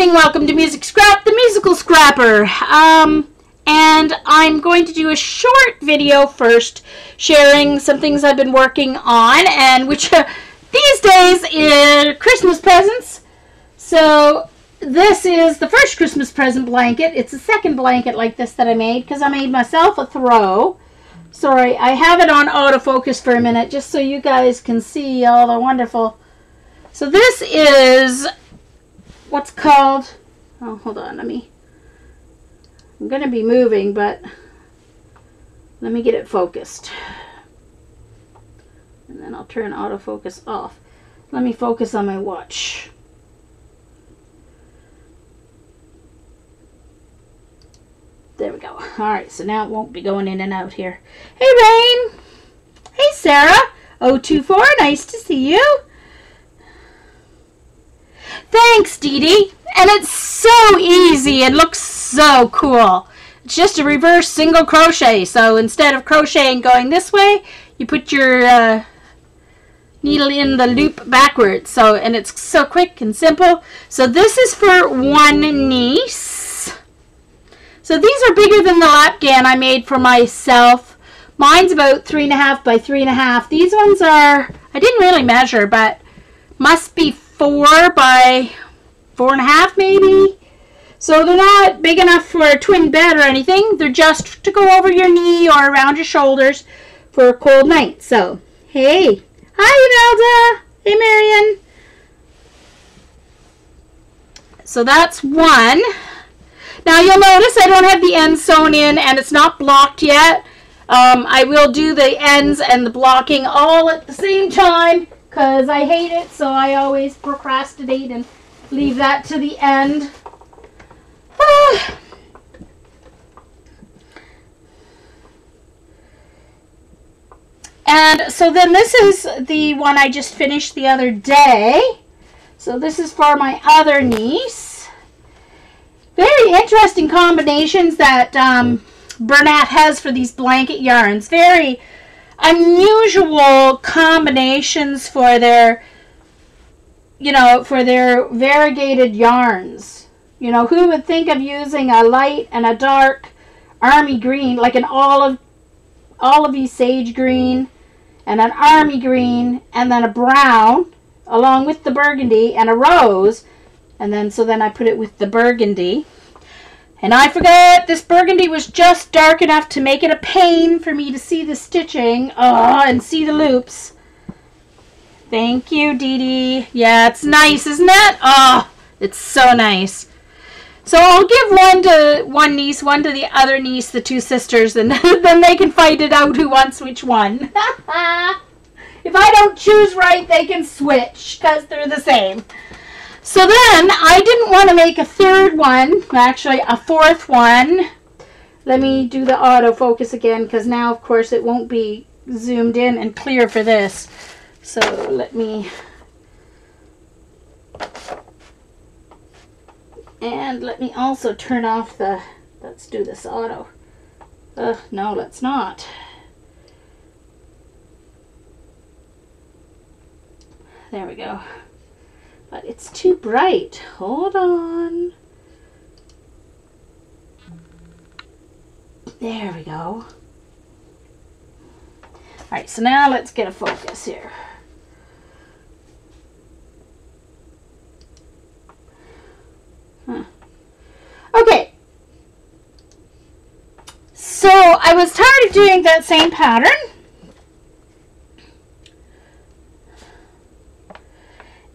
evening, welcome to Music Scrap, the musical scrapper. And I'm going to do a short video first, sharing some things I've been working on, and which these days is Christmas presents. So this is the first Christmas present blanket. It's the second blanket like this that I made, because I made myself a throw. Sorry, I have it on autofocus for a minute, just so you guys can see all the wonderful. So this is what's called, oh, hold on, I'm going to be moving, but let me get it focused. And then I'll turn autofocus off. Let me focus on my watch. There we go. Alright, so now it won't be going in and out here. Hey, Rain! Hey, Sarah! 024, nice to see you. Thanks, Dee Dee. And it's so easy and looks so cool. It's just a reverse single crochet. So instead of crocheting going this way, you put your needle in the loop backwards. So, and it's so quick and simple. So this is for one niece. So these are bigger than the lapgan I made for myself. Mine's about 3.5 by 3.5. These ones are, I didn't really measure, but must be 4 by 4.5 maybe. So they're not big enough for a twin bed or anything. They're just to go over your knee or around your shoulders for a cold night. So, hey. Hi, Imelda. Hey, Marion. So that's one. Now you'll notice I don't have the ends sewn in and it's not blocked yet. I will do the ends and the blocking all at the same time, because I hate it, so I always procrastinate and leave that to the end. And so then this is the one I just finished the other day. So this is for my other niece. Very interesting combinations that Bernat has for these blanket yarns. Very unusual combinations for their, you know, for their variegated yarns. You know, who would think of using a light and a dark army green, like an olivey sage green and an army green and then a brown along with the burgundy and a rose, and then so then I put it with the burgundy. And I forgot this burgundy was just dark enough to make it a pain for me to see the stitching and see the loops. Thank you, Dee Dee. Yeah, it's nice, isn't it? Oh, it's so nice. So I'll give one to one niece, one to the other niece, the two sisters, and then they can fight it out who wants which one. If I don't choose right, they can switch because they're the same. So then I didn't want to make a third one, actually a fourth one. Let me do the autofocus again, because now of course it won't be zoomed in and clear for this. So let me, and let me also turn off the, let's do this auto. No, let's not. There we go. But it's too bright. Hold on. There we go. Alright, so now let's get a focus here. Okay. So I was tired of doing that same pattern.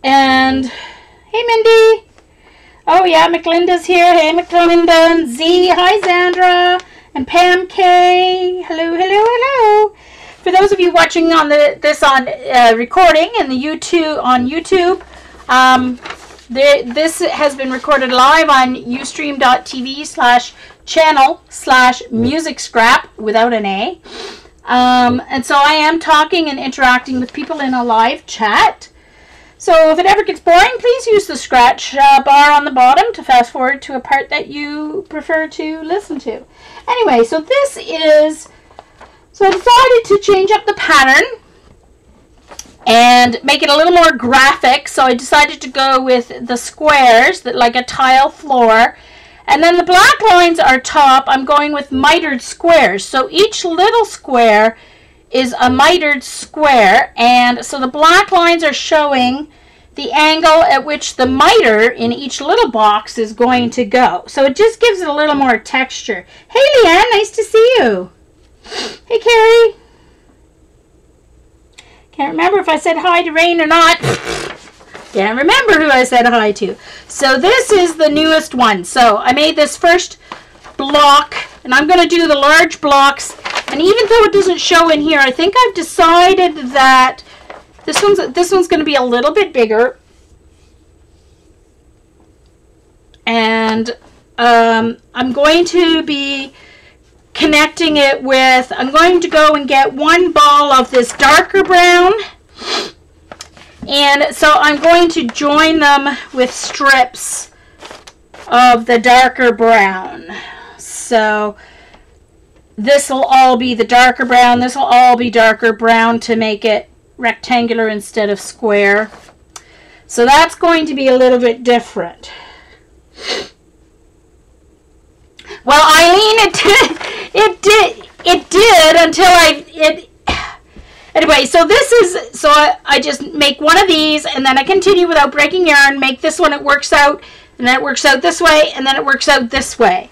And hey, Mindy. Oh yeah, McLinda's here. Hey, McLinda and Z. Hi, Zandra and Pam K. Hello, hello, hello. For those of you watching on this on recording and the YouTube on YouTube, this has been recorded live on ustream.tv/channel/musicscrap without an A. And so I am talking and interacting with people in a live chat. So if it ever gets boring, please use the scratch bar on the bottom to fast forward to a part that you prefer to listen to. Anyway, so this is, so I decided to change up the pattern and make it a little more graphic. So I decided to go with the squares, that like a tile floor. And then the black lines are top. I'm going with mitered squares. So each little square is a mitered square. And so the black lines are showing the angle at which the miter in each little box is going to go. So it just gives it a little more texture. Hey, Leanne, nice to see you. Hey, Carrie. Can't remember if I said hi to Rain or not. Can't remember who I said hi to. So this is the newest one. So I made this first block, and I'm going to do the large blocks. And even though it doesn't show in here, I think I've decided that this one's going to be a little bit bigger. And I'm going to be connecting it with, I'm going to go and get one ball of this darker brown. And so I'm going to join them with strips of the darker brown. So this will all be the darker brown. This will all be darker brown to make it rectangular instead of square. So that's going to be a little bit different. Well, Eileen, it did until anyway, so this is, so I just make one of these, and then I continue without breaking yarn, make this one, it works out, and then it works out this way, and then it works out this way.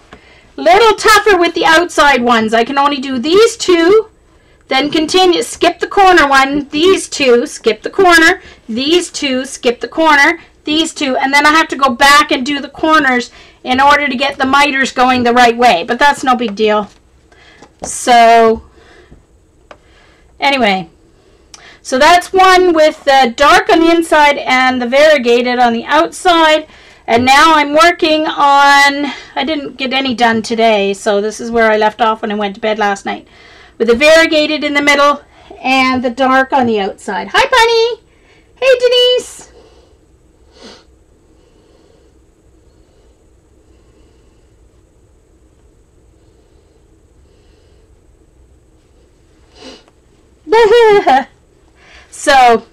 Little tougher with the outside ones. I can only do these two, then continue, skip the corner one, these two, skip the corner, these two, skip the corner, these two, and then I have to go back and do the corners in order to get the miters going the right way, but that's no big deal. So anyway, so that's one with the dark on the inside and the variegated on the outside. And now I'm working on, I didn't get any done today, so this is where I left off when I went to bed last night, with the variegated in the middle and the dark on the outside. Hi, Bunny. Hey, Denise. So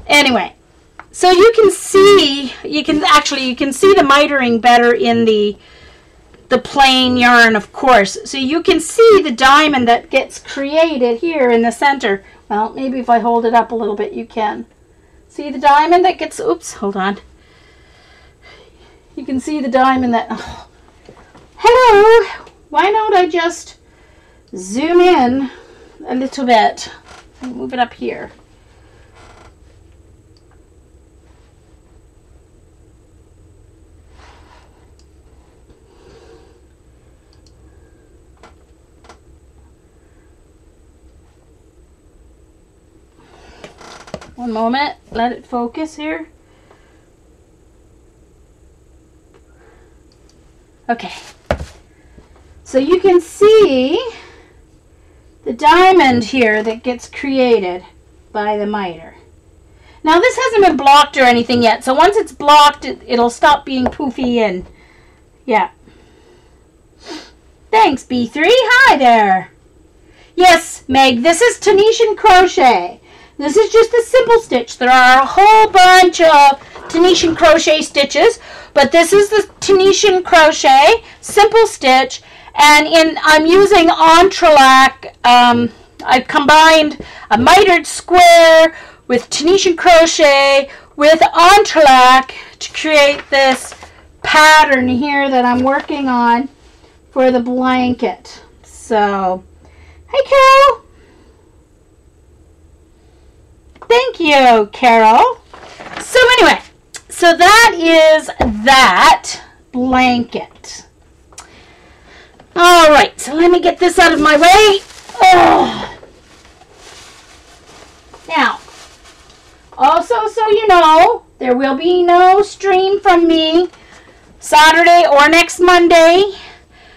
anyway, so you can see, you can see the mitering better in the plain yarn, of course. So you can see the diamond that gets created here in the center. Well, maybe if I hold it up a little bit, you can see the diamond that gets, oops, hold on. You can see the diamond that, oh, hello, why don't I just zoom in a little bit and move it up here. One moment, let it focus here. Okay, so you can see the diamond here that gets created by the miter. Now this hasn't been blocked or anything yet, so once it's blocked, it'll stop being poofy and yeah. Thanks, B3. Hi there. Yes, Meg, this is Tunisian crochet. This is just a simple stitch. There are a whole bunch of Tunisian crochet stitches, but this is the Tunisian crochet simple stitch, and I'm using entrelac. I've combined a mitered square with Tunisian crochet with entrelac to create this pattern here that I'm working on for the blanket. So, hey Carol. Thank you, Carol. So anyway, so that is that blanket. All right, so let me get this out of my way. Oh. Now, also so you know, there will be no stream from me Saturday or next Monday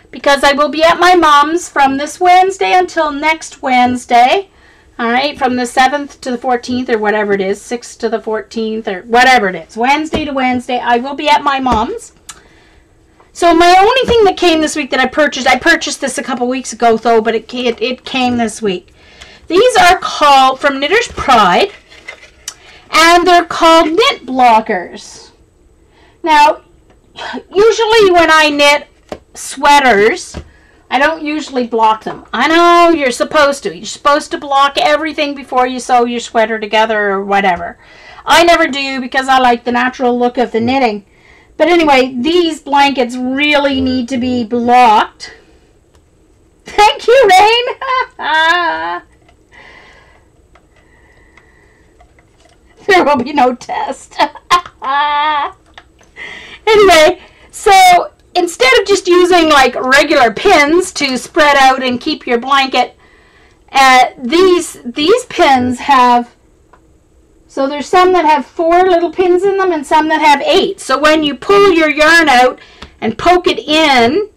because I will be at my mom's from this Wednesday until next Wednesday. All right, from the 7th to the 14th or whatever it is, 6th to the 14th or whatever it is, Wednesday to Wednesday, I will be at my mom's. So my only thing that came this week that I purchased this a couple weeks ago though, but it came this week. These are called, from Knitter's Pride, and they're called knit blockers. Now, usually when I knit sweaters, I don't usually block them. I know you're supposed to. You're supposed to block everything before you sew your sweater together or whatever. I never do because I like the natural look of the knitting. But anyway, these blankets really need to be blocked. Thank you, Rain. There will be no test. Anyway, so instead of just using like regular pins to spread out and keep your blanket, these pins have, so there's some that have 4 little pins in them and some that have 8. So when you pull your yarn out and poke it in,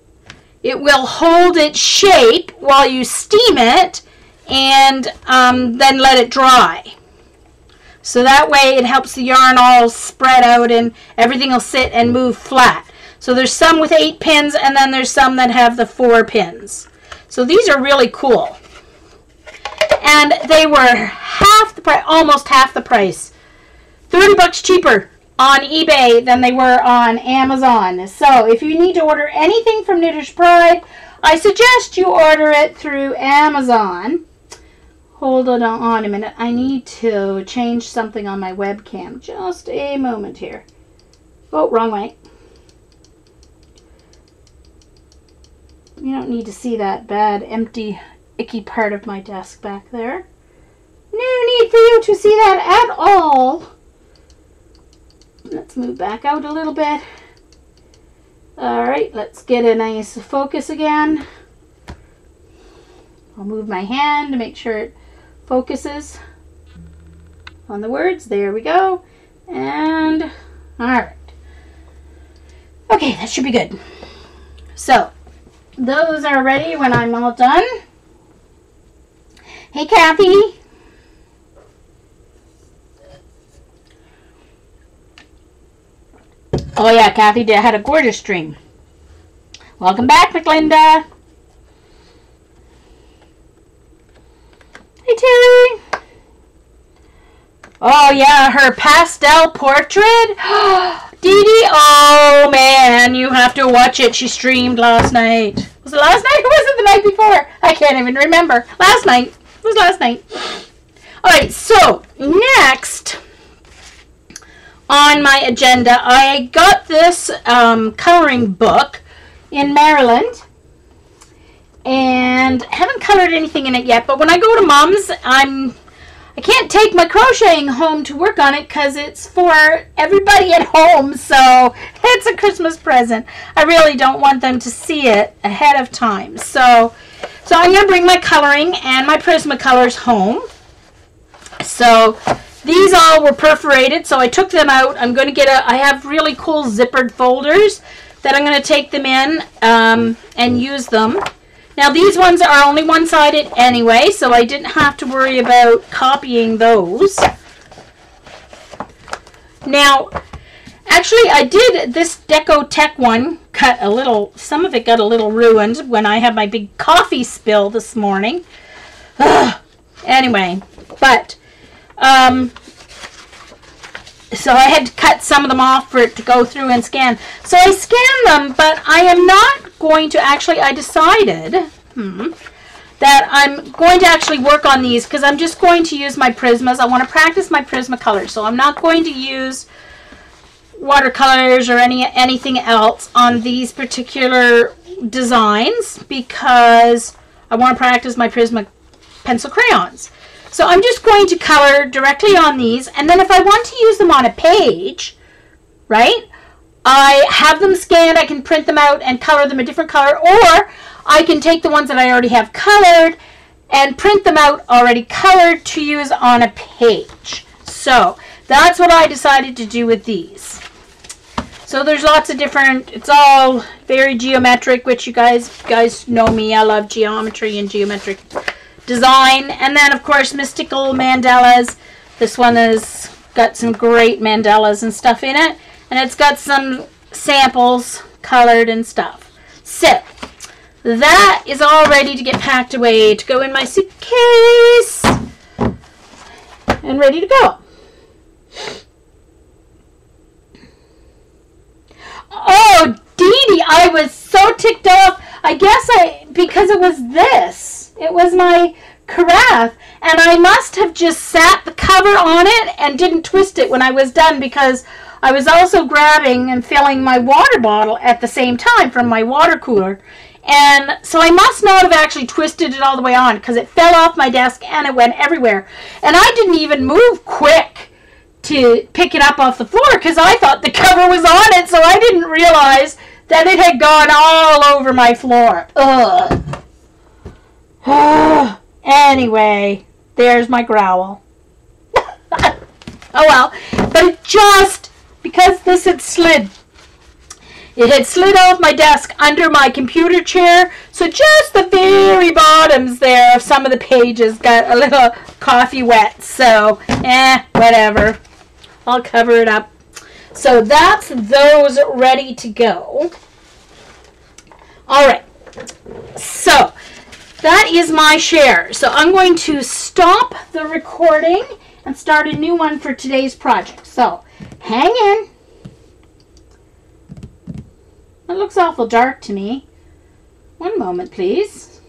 it will hold its shape while you steam it and then let it dry. So that way it helps the yarn all spread out and everything will sit and move flat. So there's some with 8 pins and then there's some that have the 4 pins. So these are really cool. And they were half the price, almost half the price. $30 cheaper on eBay than they were on Amazon. So if you need to order anything from Knitter's Pride, I suggest you order it through Amazon. Hold on a minute. I need to change something on my webcam. Just a moment here. Oh, wrong way. You don't need to see that bad, empty, icky part of my desk back there. No need for you to see that at all. Let's move back out a little bit. Alright, let's get a nice focus again. I'll move my hand to make sure it focuses on the words. There we go. And alright. Okay, that should be good. So, those are ready when I'm all done. Hey, Kathy. Oh yeah, Kathy had a gorgeous dream. Welcome back, McLinda. Hey, Terry. Oh yeah, her pastel portrait. Dee Dee, oh man, you have to watch it. She streamed last night. Was it last night or was it the night before? I can't even remember. Last night. It was last night. Alright, so next on my agenda, I got this coloring book in Maryland. And I haven't colored anything in it yet, but when I go to Mom's, I can't take my crocheting home to work on it because it's for everybody at home, so it's a Christmas present. I really don't want them to see it ahead of time. So I'm going to bring my coloring and my Prismacolors home. So these all were perforated, so I took them out. I'm going to get I have really cool zippered folders that I'm going to take them in and use them. Now these ones are only one-sided anyway, so I didn't have to worry about copying those. Now, actually I did this Deco Tech one, cut a little, some of it got a little ruined when I had my big coffee spill this morning. Anyway, but, so I had to cut some of them off for it to go through and scan. So I scanned them, but I am not going to actually, I decided that I'm going to actually work on these because I'm just going to use my Prismas. I want to practice my Prismacolors, so I'm not going to use watercolors or anything else on these particular designs because I want to practice my Prisma pencil crayons. So I'm just going to color directly on these, and then if I want to use them on a page, right, I have them scanned, I can print them out and color them a different color, or I can take the ones that I already have colored and print them out already colored to use on a page. So that's what I decided to do with these. So there's lots of different, it's all very geometric, which you guys know me, I love geometry and geometric design. And then of course mystical mandalas. This one has got some great mandalas and stuff in it, and it's got some samples colored and stuff. So that is all ready to get packed away to go in my suitcase and ready to go. Oh, Dee Dee, I was so ticked off. I guess because it was this. It was my carafe. And I must have just sat the cover on it and didn't twist it when I was done, because I was also grabbing and filling my water bottle at the same time from my water cooler. And so I must not have actually twisted it all the way on, because it fell off my desk and it went everywhere. And I didn't even move quick to pick it up off the floor, because I thought the cover was on it, so I didn't realize that it had gone all over my floor. Ugh. Anyway, there's my growl. Oh well, but it just, because this had slid, it had slid off my desk under my computer chair, so just the very bottoms there of some of the pages got a little coffee wet, so whatever. I'll cover it up. So that's those ready to go. Alright, so that is my share. So I'm going to stop the recording and start a new one for today's project. So hang in. It looks awful dark to me. One moment, please.